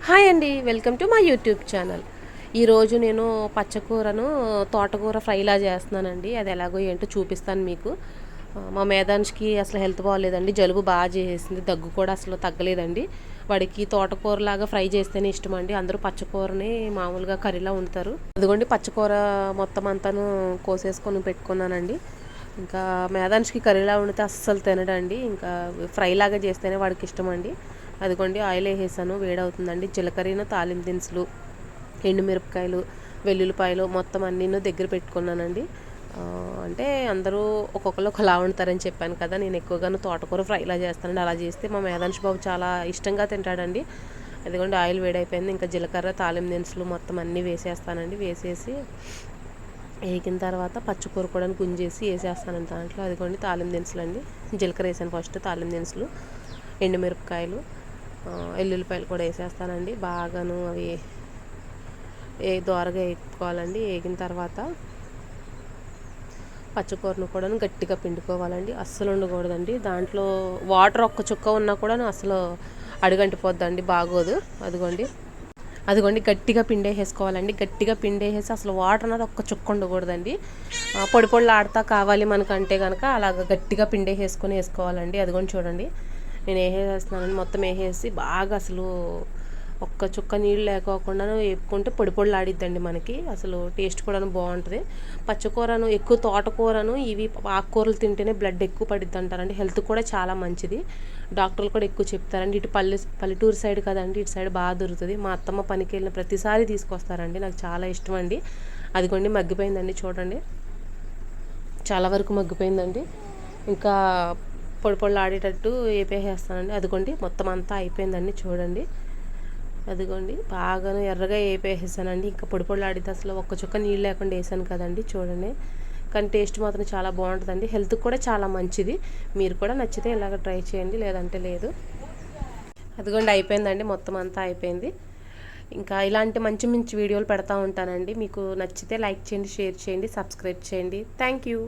Hi అండి, welcome to my YouTube channel. ఈరోజు నేను పచ్చకూరను తోటకూర ఫ్రైలా చేస్తున్నానండి. అది ఎలాగో ఏంటో చూపిస్తాను మీకు. మా మేధాన్ష్కి అసలు హెల్త్ బాగాలేదండి, జలుబు బాగా చేసేసింది, దగ్గు కూడా అసలు తగ్గలేదండి. వాడికి తోటకూరలాగా ఫ్రై చేస్తేనే ఇష్టం అండి. అందరూ పచ్చకూరని మామూలుగా కర్రీలా వండుతారు. అదిగోండి పచ్చకూర మొత్తం అంతాను కోసేసుకొని పెట్టుకున్నానండి. ఇంకా మేధాన్ష్కి కర్రీలా వండితే అస్సలు తినడండి. ఇంకా ఫ్రైలాగా చేస్తేనే వాడికి ఇష్టం అండి. అదిగోండి ఆయిల్ వేసేసాను, వేడవుతుందండి. జీలకర్ర, తాలింపు దినుసులు, ఎండుమిరపకాయలు, వెల్లుల్లిపాయలు మొత్తం అన్నీను దగ్గర పెట్టుకున్నానండి. అంటే అందరూ ఒక్కొక్కరు ఒకలా వండుతారని చెప్పాను కదా, నేను ఎక్కువగాను తోటకూర ఫ్రైలా చేస్తానండి. అలా చేస్తే మా మేధాంశ్ బాబు చాలా ఇష్టంగా తింటాడండి. అదిగోండి ఆయిల్ వేడైపోయింది. ఇంకా జీలకర్ర, తాలింపు దినుసులు మొత్తం అన్నీ వేసేస్తానండి. వేసేసి వేగిన తర్వాత పచ్చకూర కూడా గుంజేసి వేసేస్తానండి దాంట్లో. అదిగోండి తాలింపు దినుసులు అండి, జీలకర్ర వేసాను ఫస్ట్, తాలింపు దినుసులు, ఎండుమిరపకాయలు, ఎల్లుల్లిపాయలు కూడా వేసేస్తానండి. బాగాను అవి దోరగా వేసుకోవాలండి. వేగిన తర్వాత పచ్చకూరను కూడా గట్టిగా పిండుకోవాలండి. అస్సలు ఉండకూడదండి దాంట్లో వాటర్ ఒక్క చుక్క ఉన్నా కూడా అసలు అడుగంటిపోద్దండి, బాగోదు. అదిగోండి గట్టిగా పిండేసేసుకోవాలండి. గట్టిగా పిండేసేసి అసలు వాటర్ అనేది ఒక్క చుక్క ఉండకూడదండి. పొడి పొడిలు ఆడుతా కావాలి మనకంటే కనుక అలాగ గట్టిగా పిండేసేసుకొని వేసుకోవాలండి. అదిగోండి చూడండి, నేను వేసేస్తున్నానండి. మొత్తం వేసేసి బాగా అసలు ఒక్క చుక్క నీళ్ళు లేకోకుండా వేపుకుంటే పొడి పొడిలు ఆడిద్దండి మనకి. అసలు టేస్ట్ కూడా బాగుంటుంది. పచ్చకూరను ఎక్కువ, తోటకూరను ఇవి ఆకుకూరలు తింటేనే బ్లడ్ ఎక్కువ పడిద్ది అంటారండి. హెల్త్ కూడా చాలా మంచిది, డాక్టర్లు కూడా ఎక్కువ చెప్తారండి. ఇటు పల్లెటూరు సైడ్ కదండి, ఇటు సైడ్ బాగా దొరుకుతుంది. మా అత్తమ్మ పనికి వెళ్ళిన ప్రతిసారి తీసుకొస్తారండి, నాకు చాలా ఇష్టం అండి. అదిగోండి మగ్గిపోయిందండి చూడండి, చాలా వరకు మగ్గిపోయిందండి. ఇంకా పొడి పొడిలు ఆడేటట్టు వేపేసేస్తానండి. అదిగోండి మొత్తం అంతా అయిపోయిందండి చూడండి. అదిగోండి బాగా ఎర్రగా వేపేసేసానండి. ఇంకా పొడి పొడిలు ఆడితే అసలు ఒక్క చుక్క నీళ్ళు లేకుండా వేసాను కదండి చూడండి. కానీ టేస్ట్ మాత్రం చాలా బాగుంటుందండి, హెల్త్కి కూడా చాలా మంచిది. మీరు కూడా నచ్చితే ఇలాగ ట్రై చేయండి, లేదంటే లేదు. అదిగోండి అయిపోయిందండి, మొత్తం అంతా అయిపోయింది. ఇంకా ఇలాంటి మంచి మంచి వీడియోలు పెడతా ఉంటానండి. మీకు నచ్చితే లైక్ చేయండి, షేర్ చేయండి, సబ్స్క్రైబ్ చేయండి. Thank you.